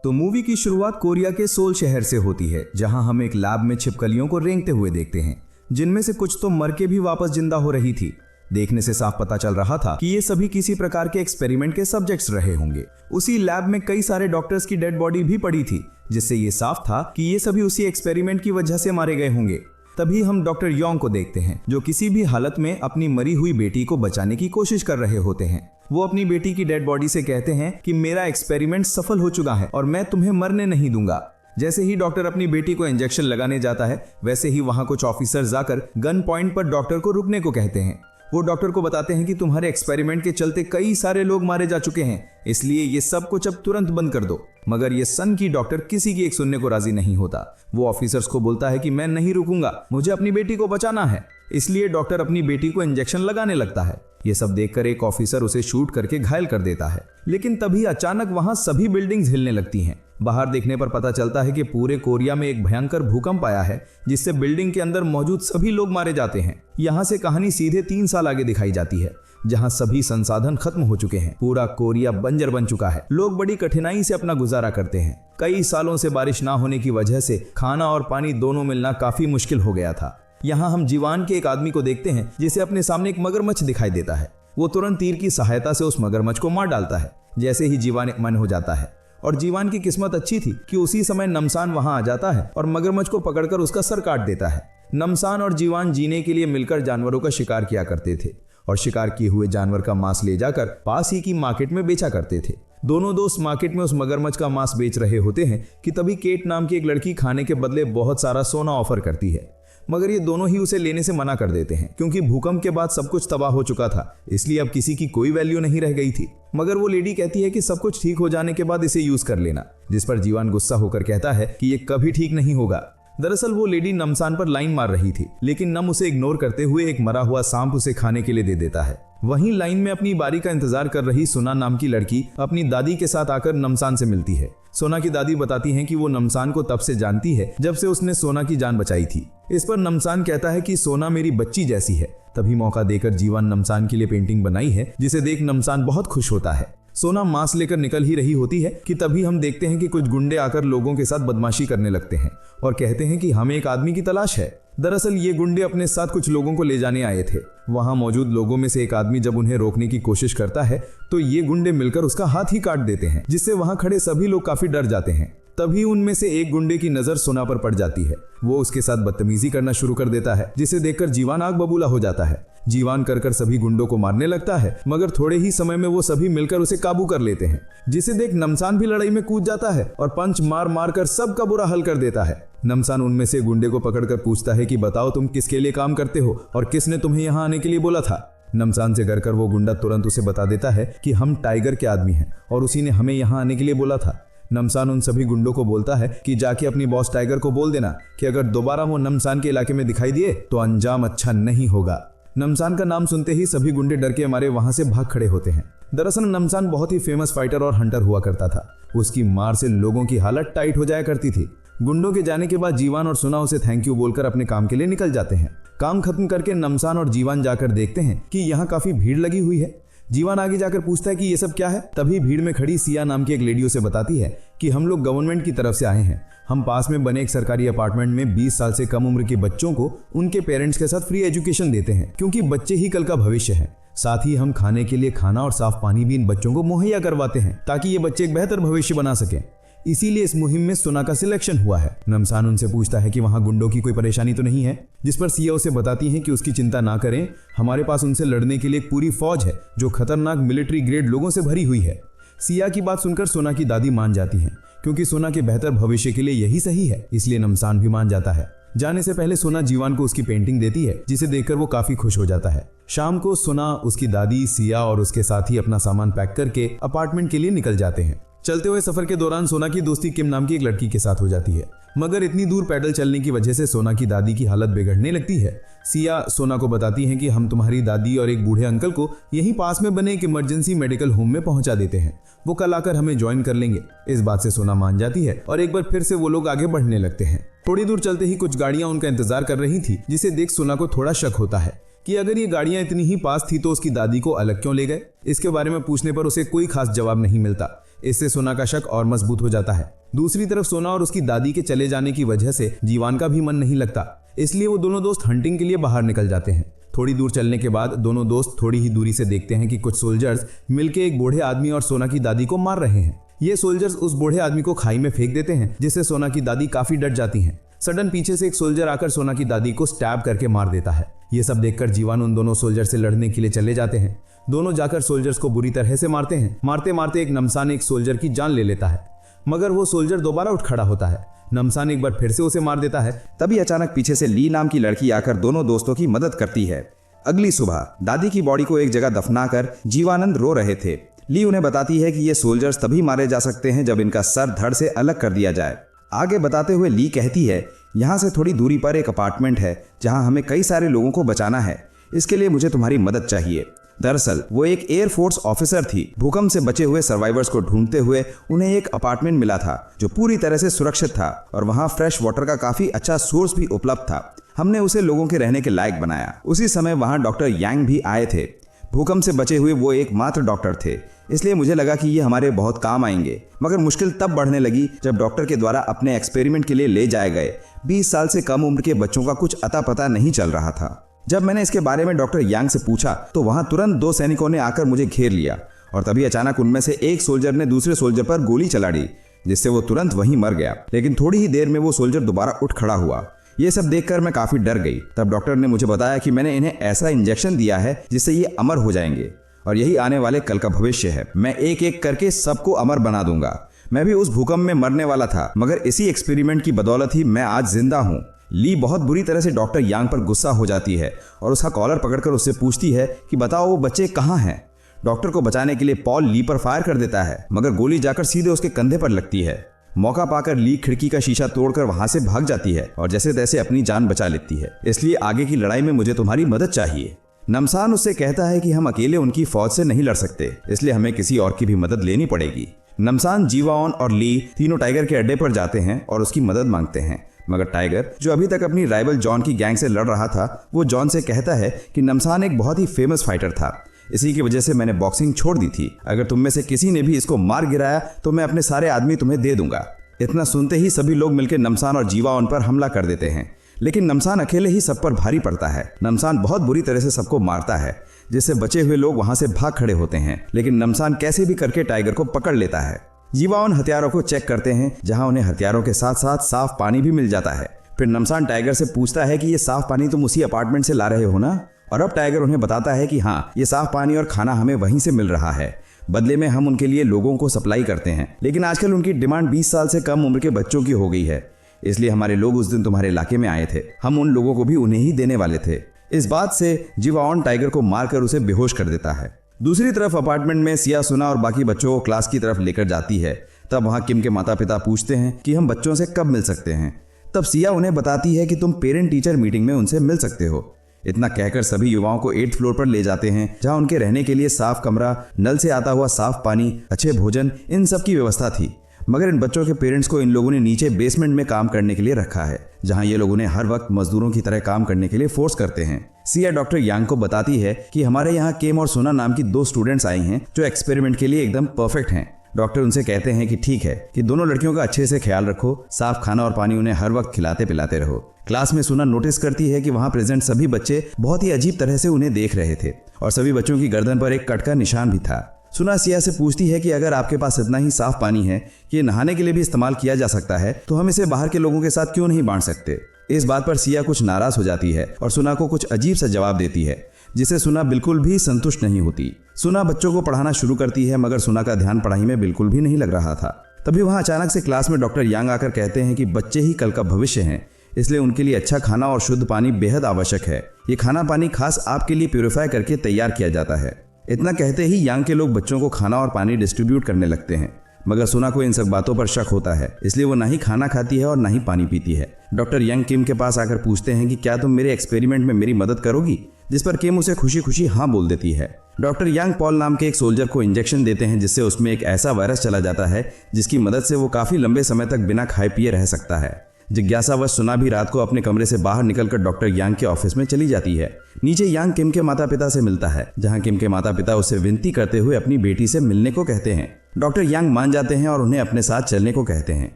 तो मूवी की शुरुआत कोरिया के सोल शहर से होती है, जहां हम एक लैब में छिपकलियों को रेंगते हुए देखते हैं, जिनमें से कुछ तो मर के भी वापस जिंदा हो रही थी। देखने से साफ पता चल रहा था कि ये सभी किसी प्रकार के एक्सपेरिमेंट के सब्जेक्ट्स रहे होंगे। उसी लैब में कई सारे डॉक्टर्स की डेड बॉडी भी पड़ी थी, जिससे ये साफ था कि ये सभी उसी एक्सपेरिमेंट की वजह से मारे गए होंगे। तभी हम डॉक्टर योंग को देखते हैं, जो किसी भी हालत में अपनी मरी हुई बेटी को बचाने की कोशिश कर रहे होते हैं। वो अपनी बेटी की डेड बॉडी से कहते हैं कि मेरा एक्सपेरिमेंट सफल हो चुका है और मैं तुम्हें मरने नहीं दूंगा। जैसे ही डॉक्टर अपनी बेटी को इंजेक्शन लगाने जाता है, वैसे ही वहां कुछ ऑफिसर्स आकर गन पॉइंट पर डॉक्टर को रुकने को कहते हैं। वो डॉक्टर को बताते हैं कि तुम्हारे एक्सपेरिमेंट के चलते कई सारे लोग मारे जा चुके हैं, इसलिए ये सब कुछ अब तुरंत बंद कर दो। मगर ये सन की डॉक्टर किसी की एक सुनने को राजी नहीं होता। वो ऑफिसर्स को बोलता है कि मैं नहीं रुकूंगा, मुझे अपनी बेटी को बचाना है। इसलिए डॉक्टर अपनी बेटी को इंजेक्शन लगाने लगता है। ये सब देखकर एक ऑफिसर उसे शूट करके घायल कर देता है। लेकिन तभी अचानक वहां सभी बिल्डिंग्स हिलने लगती हैं। बाहर देखने पर पता चलता है कि पूरे कोरिया में एक भयंकर भूकंप आया है, जिससे बिल्डिंग के अंदर मौजूद सभी लोग मारे जाते हैं। यहाँ से कहानी सीधे 3 साल आगे दिखाई जाती है, जहाँ सभी संसाधन खत्म हो चुके हैं। पूरा कोरिया बंजर बन चुका है। लोग बड़ी कठिनाई से अपना गुजारा करते हैं। कई सालों से बारिश ना होने की वजह से खाना और पानी दोनों मिलना काफी मुश्किल हो गया था। यहाँ हम जीवान के एक आदमी को देखते हैं, जिसे अपने सामने एक मगरमच्छ दिखाई देता है। वो तुरंत तीर की सहायता से उस मगरमच्छ को मार डालता है। जैसे ही जीवान एक मन हो जाता है, और जीवान की किस्मत अच्छी थी कि उसी समय नमसान वहां आ जाता है और मगरमच्छ को पकड़कर उसका सर काट देता है। नमसान और जीवान जीने के लिए मिलकर जानवरों का शिकार किया करते थे और शिकार किए हुए जानवर का मांस ले जाकर पास ही की मार्केट में बेचा करते थे। दोनों दोस्त मार्केट में उस मगरमच्छ का मांस बेच रहे होते हैं कि तभी केट नाम की एक लड़की खाने के बदले बहुत सारा सोना ऑफर करती है। मगर ये दोनों ही उसे लेने से मना कर देते हैं, क्योंकि भूकंप के बाद सब कुछ तबाह हो चुका था, इसलिए अब किसी की कोई वैल्यू नहीं रह गई थी। मगर वो लेडी कहती है कि सब कुछ ठीक हो जाने के बाद इसे यूज कर लेना, जिस पर जीवान गुस्सा होकर कहता है कि ये कभी ठीक नहीं होगा। दरअसल वो लेडी नमसान पर लाइन मार रही थी, लेकिन नम उसे इग्नोर करते हुए एक मरा हुआ सांप उसे खाने के लिए दे देता है। वहीं लाइन में अपनी बारी का इंतजार कर रही सोना नाम की लड़की अपनी दादी के साथ आकर नमसान से मिलती है। सोना की दादी बताती हैं कि वो नमसान को तब से जानती है जब से उसने सोना की जान बचाई थी। इस पर नमसान कहता है कि सोना मेरी बच्ची जैसी है। तभी मौका देकर जीवान नमसान के लिए पेंटिंग बनाई है, जिसे देख नमसान बहुत खुश होता है। सोना मांस लेकर निकल ही रही होती है कि तभी हम देखते हैं कि कुछ गुंडे आकर लोगों के साथ बदमाशी करने लगते हैं और कहते हैं कि हमें एक आदमी की तलाश है। दरअसल ये गुंडे अपने साथ कुछ लोगों को ले जाने आए थे। वहां मौजूद लोगों में से एक आदमी जब उन्हें रोकने की कोशिश करता है, तो ये गुंडे मिलकर उसका हाथ ही काट देते हैं, जिससे वहां खड़े सभी लोग काफी डर जाते हैं। तभी उनमें से एक गुंडे की नजर सोना पर पड़ जाती है। वो उसके साथ बदतमीजी करना शुरू कर देता है, जिसे देखकर जीवान आग बबूला हो जाता है। जीवान कर सभी गुंडों को मारने लगता है, मगर थोड़े ही समय में वो सभी मिलकर उसे काबू कर लेते हैं, जिसे देख नमसान भी लड़ाई में कूद जाता है और पंच मार मार कर सबका बुरा हाल कर देता है। नमसान उनमें से गुंडे को पकड़कर पूछता है कि बताओ तुम किसके लिए काम करते हो और किसने तुम्हें यहाँ आने के लिए बोला था। नमसान से कर वो गुंडा तुरंत उसे बता देता है कि हम टाइगर के आदमी हैं और उसी ने हमें यहाँ आने के लिए बोला था। नमसान उन सभी गुंडों को बोलता है कि जाके अपनी बॉस टाइगर को बोल देना कि अगर दोबारा वो नमसान के इलाके में दिखाई दिए तो अंजाम अच्छा नहीं होगा। नमसान का नाम सुनते ही सभी गुंडे डर के मारे वहां से भाग खड़े होते हैं। दरअसल नमसान बहुत ही फेमस फाइटर और हंटर हुआ करता था। उसकी मार से लोगों की हालत टाइट हो जाया करती थी। गुंडों के जाने के बाद जीवान और सोना उसे थैंक यू बोलकर अपने काम के लिए निकल जाते हैं। काम खत्म करके नमसान और जीवान जाकर देखते हैं कि यहाँ काफी भीड़ लगी हुई है। जीवान आगे जाकर पूछता है कि ये सब क्या है। तभी भीड़ में खड़ी सिया नाम की एक लेडी उसे बताती है कि हम लोग गवर्नमेंट की तरफ से आए हैं। हम पास में बने एक सरकारी अपार्टमेंट में 20 साल से कम उम्र के बच्चों को उनके पेरेंट्स के साथ फ्री एजुकेशन देते हैं, क्योंकि बच्चे ही कल का भविष्य है। साथ ही हम खाने के लिए खाना और साफ पानी भी इन बच्चों को मुहैया करवाते हैं, ताकि ये बच्चे एक बेहतर भविष्य बना सकें। इसीलिए इस मुहिम में सोना का सिलेक्शन हुआ है। नमसान उनसे पूछता है कि वहां गुंडों की कोई परेशानी तो नहीं है, जिस पर सिया उसे बताती है कि उसकी चिंता ना करें, हमारे पास उनसे लड़ने के लिए एक पूरी फौज है जो खतरनाक मिलिट्री ग्रेड लोगों से भरी हुई है। सिया की बात सुनकर सोना की दादी मान जाती हैं, क्योंकि सोना के बेहतर भविष्य के लिए यही सही है, इसलिए नमसान भी मान जाता है। जाने से पहले सोना जीवान को उसकी पेंटिंग देती है, जिसे देखकर वो काफी खुश हो जाता है। शाम को सोना, उसकी दादी, सिया और उसके साथी अपना सामान पैक करके अपार्टमेंट के लिए निकल जाते हैं। चलते हुए सफर के दौरान सोना की दोस्ती किम नाम की एक लड़की के साथ हो जाती है, मगर इतनी दूर पैदल चलने की वजह से सोना की दादी की हालत बिगड़ने लगती है। सिया सोना को बताती हैं कि हम तुम्हारी दादी और एक बूढ़े अंकल को यहीं पास में बने एक इमरजेंसी मेडिकल होम में पहुंचा देते हैं, वो कल आकर हमें ज्वाइन कर लेंगे। इस बात से सोना मान जाती है और एक बार फिर से वो लोग आगे बढ़ने लगते हैं। थोड़ी दूर चलते ही कुछ गाड़ियां उनका इंतजार कर रही थी, जिसे देख सोना को थोड़ा शक होता है कि अगर ये गाड़ियां इतनी ही पास थी तो उसकी दादी को अलग क्यों ले गए। इसके बारे में पूछने पर उसे कोई खास जवाब नहीं मिलता। इससे सोना का शक और मजबूत हो जाता है। दूसरी तरफ सोना और उसकी दादी के चले जाने की वजह से जीवान का भी मन नहीं लगता, इसलिए वो दोनों दोस्त हंटिंग के लिए बाहर निकल जाते हैं। थोड़ी दूर चलने के बाद दोनों दोस्त थोड़ी ही दूरी से देखते हैं कि कुछ सोल्जर्स मिलकर एक बूढ़े आदमी और सोना की दादी को मार रहे हैं। ये सोल्जर्स उस बूढ़े आदमी को खाई में फेंक देते हैं, जिससे सोना की दादी काफी डर जाती हैं। सडन पीछे से एक सोल्जर आकर सोना की दादी को स्टैब करके मार देता है। ये सब देखकर जीवान उन दोनों सोल्जर से लड़ने के लिए चले जाते हैं। दोनों जाकर सोल्जर्स को बुरी तरह से मारते हैं। मारते मारते एक नमसान एक सोल्जर की जान ले लेता है, मगर वो सोल्जर दोबारा उठ खड़ा होता है। नमसान एक बार फिर से उसे मार देता है। तभी अचानक पीछे से ली नाम की लड़की आकर दोनों दोस्तों की मदद करती है। अगली सुबह दादी की बॉडी को एक जगह दफनाकर जीवानंद रो रहे थे। ली उन्हें बताती है कि ये सोल्जर्स तभी मारे जा सकते हैं जब इनका सर धड़ से अलग कर दिया जाए। आगे बताते हुए ली कहती है, यहाँ से थोड़ी दूरी पर एक अपार्टमेंट है जहाँ हमें कई सारे लोगों को बचाना है। इसके लिए मुझे तुम्हारी मदद चाहिए। दरअसल वो एक एयरफोर्स ऑफिसर थी। भूकंप से बचे हुए सर्वाइवर्स को ढूंढते हुए उन्हें एक अपार्टमेंट मिला था जो पूरी तरह से सुरक्षित था और वहाँ फ्रेश वाटर का काफी अच्छा सोर्स भी उपलब्ध था। हमने उसे लोगों के रहने के लायक बनाया। उसी समय वहाँ डॉक्टर यांग भी आए थे। भूकंप से बचे हुए वो एकमात्र डॉक्टर थे, इसलिए मुझे लगा कि ये हमारे बहुत काम आएंगे। मगर मुश्किल तब बढ़ने लगी जब डॉक्टर के द्वारा अपने एक्सपेरिमेंट के लिए ले जाए गए 20 साल से कम उम्र के बच्चों का कुछ अता पता नहीं चल रहा था। जब मैंने इसके बारे में डॉक्टर यांग से पूछा तो वहां तुरंत 2 सैनिकों ने आकर मुझे घेर लिया और तभी अचानक उनमें से एक सोल्जर ने दूसरे सोल्जर पर गोली चला दी, जिससे वो तुरंत वहीं मर गया। लेकिन थोड़ी ही देर में वो सोल्जर दोबारा उठ खड़ा हुआ। ये सब देखकर मैं काफी डर गई। तब डॉक्टर ने मुझे बताया कि मैंने इन्हें ऐसा इंजेक्शन दिया है जिससे ये अमर हो जाएंगे और यही आने वाले कल का भविष्य है। मैं एक एक करके सबको अमर बना दूंगा। मैं भी उस भूकंप में मरने वाला था, मगर इसी एक्सपेरिमेंट की बदौलत ही मैं आज जिंदा हूँ। ली बहुत बुरी तरह से डॉक्टर यांग पर गुस्सा हो जाती है और उसका कॉलर पकड़कर उससे पूछती है कि बताओ वो बच्चे कहाँ हैं। डॉक्टर को बचाने के लिए पॉल ली पर फायर कर देता है, मगर गोली जाकर सीधे उसके कंधे पर लगती है। मौका पाकर ली खिड़की का शीशा तोड़कर वहां से भाग जाती है और जैसे तैसे अपनी जान बचा लेती है। इसलिए आगे की लड़ाई में मुझे तुम्हारी मदद चाहिए। नमसान उससे कहता है कि हम अकेले उनकी फौज से नहीं लड़ सकते, इसलिए हमें किसी और की भी मदद लेनी पड़ेगी। नमसान, जीवाओन और ली तीनों टाइगर के अड्डे पर जाते हैं और उसकी मदद मांगते हैं, मगर टाइगर, जो अभी तक अपनी राइवल जॉन की गैंग से लड़ रहा था, वो जॉन से कहता है कि नमसान एक बहुत ही फेमस फाइटर था, इसी की वजह से मैंने बॉक्सिंग छोड़ दी थी। अगर तुम में से किसी ने भी इसको मार गिराया तो मैं अपने सारे आदमी तुम्हें दे दूंगा। इतना सुनते ही सभी लोग मिलकर नमसान और जीवाओन पर हमला कर देते हैं, लेकिन नमसान अकेले ही सब पर भारी पड़ता है। नमसान बहुत बुरी तरह से सबको मारता है, जिससे बचे हुए लोग वहां से भाग खड़े होते हैं, लेकिन नमसान कैसे भी करके टाइगर को पकड़ लेता है। जीवाओन हथियारों को चेक करते हैं, जहां उन्हें हथियारों के साथ साथ साफ पानी भी मिल जाता है। फिर नमसान टाइगर से पूछता है कि ये साफ पानी तुम उसी अपार्टमेंट से ला रहे हो ना? और अब टाइगर उन्हें बताता है कि हाँ, ये साफ पानी और खाना हमें वहीं से मिल रहा है। बदले में हम उनके लिए लोगों को सप्लाई करते हैं, लेकिन आजकल उनकी डिमांड 20 साल से कम उम्र के बच्चों की हो गई है, इसलिए हमारे लोग उस दिन तुम्हारे इलाके में आए थे। हम उन लोगों को भी उन्हें ही देने वाले थे। इस बात से जीवाओन टाइगर को मारकर उसे बेहोश कर देता है। दूसरी तरफ अपार्टमेंट में सिया, सुना और बाकी बच्चों को क्लास की तरफ लेकर जाती है। तब वहां किम के माता पिता पूछते हैं कि हम बच्चों से कब मिल सकते हैं। तब सिया उन्हें बताती है कि तुम पेरेंट टीचर मीटिंग में उनसे मिल सकते हो। इतना कहकर सभी युवाओं को 8th फ्लोर पर ले जाते हैं, जहां उनके रहने के लिए साफ कमरा, नल से आता हुआ साफ पानी, अच्छे भोजन, इन सब की व्यवस्था थी। मगर इन बच्चों के पेरेंट्स को इन लोगों ने नीचे बेसमेंट में काम करने के लिए रखा है, जहां ये लोग उन्हें हर वक्त मजदूरों की तरह काम करने के लिए फोर्स करते हैं। सिया डॉक्टर यांग को बताती है कि हमारे यहाँ केम और सोना नाम की 2 स्टूडेंट्स आई हैं जो एक्सपेरिमेंट के लिए एकदम परफेक्ट हैं। डॉक्टर उनसे कहते हैं कि ठीक है कि दोनों लड़कियों का अच्छे से ख्याल रखो, साफ खाना और पानी उन्हें हर वक्त खिलाते पिलाते रहो। क्लास में सुना नोटिस करती है कि वहां प्रेजेंट सभी बच्चे बहुत ही अजीब तरह से उन्हें देख रहे थे और सभी बच्चों की गर्दन पर एक कट का निशान भी था। सुना सिया से पूछती है कि अगर आपके पास इतना ही साफ पानी है कि ये नहाने के लिए भी इस्तेमाल किया जा सकता है, तो हम इसे बाहर के लोगों के साथ क्यों नहीं बांट सकते। इस बात पर सिया कुछ नाराज हो जाती है और सुना को कुछ अजीब सा जवाब देती है, जिसे सुना बिल्कुल भी संतुष्ट नहीं होती। सुना बच्चों को पढ़ाना शुरू करती है, मगर सुना का ध्यान पढ़ाई में बिल्कुल भी नहीं लग रहा था। तभी वहां अचानक से क्लास में डॉक्टर यांग आकर कहते हैं कि बच्चे ही कल का भविष्य हैं, इसलिए उनके लिए अच्छा खाना और शुद्ध पानी बेहद आवश्यक है। ये खाना पानी खास आपके लिए प्यूरिफाई करके तैयार किया जाता है। इतना कहते ही यांग के लोग बच्चों को खाना और पानी डिस्ट्रीब्यूट करने लगते हैं, मगर सुना को इन सब बातों पर शक होता है, इसलिए वो ना ही खाना खाती है और ना ही पानी पीती है। डॉक्टर यांग किम के पास आकर पूछते हैं कि क्या तुम मेरे एक्सपेरिमेंट में मेरी मदद करोगी, जिस पर किम उसे खुशी खुशी हाँ बोल देती है। डॉक्टर यांग पॉल नाम के एक सोल्जर को इंजेक्शन देते हैं, जिससे उसमें एक ऐसा वायरस चला जाता है जिसकी मदद से वो काफी लंबे समय तक बिना खाए पिए रह सकता है। जिज्ञासावश सुना भी रात को अपने कमरे से बाहर निकलकर डॉक्टर यांग के ऑफिस में चली जाती है। नीचे यांग किम के माता पिता से मिलता है, जहां किम के माता पिता उसे विनती करते हुए अपनी बेटी से मिलने को कहते हैं। डॉक्टर यांग मान जाते हैं और उन्हें अपने साथ चलने को कहते हैं।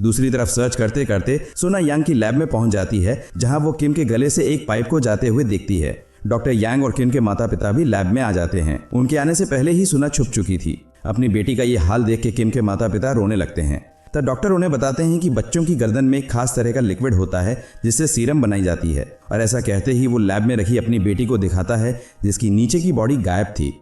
दूसरी तरफ सर्च करते करते सुना यांग की लैब में पहुंच जाती है, जहां वो किम के गले से एक पाइप को जाते हुए देखती है। डॉक्टर यांग और किम के माता पिता भी लैब में आ जाते हैं। उनके आने से पहले ही सुना छुप चुकी थी। अपनी बेटी का ये हाल देख के किम के माता पिता रोने लगते हैं। तब डॉक्टर उन्हें बताते हैं कि बच्चों की गर्दन में एक खास तरह का लिक्विड होता है जिससे सीरम बनाई जाती है, और ऐसा कहते ही वो लैब में रखी अपनी बेटी को दिखाता है जिसकी नीचे की बॉडी गायब थी।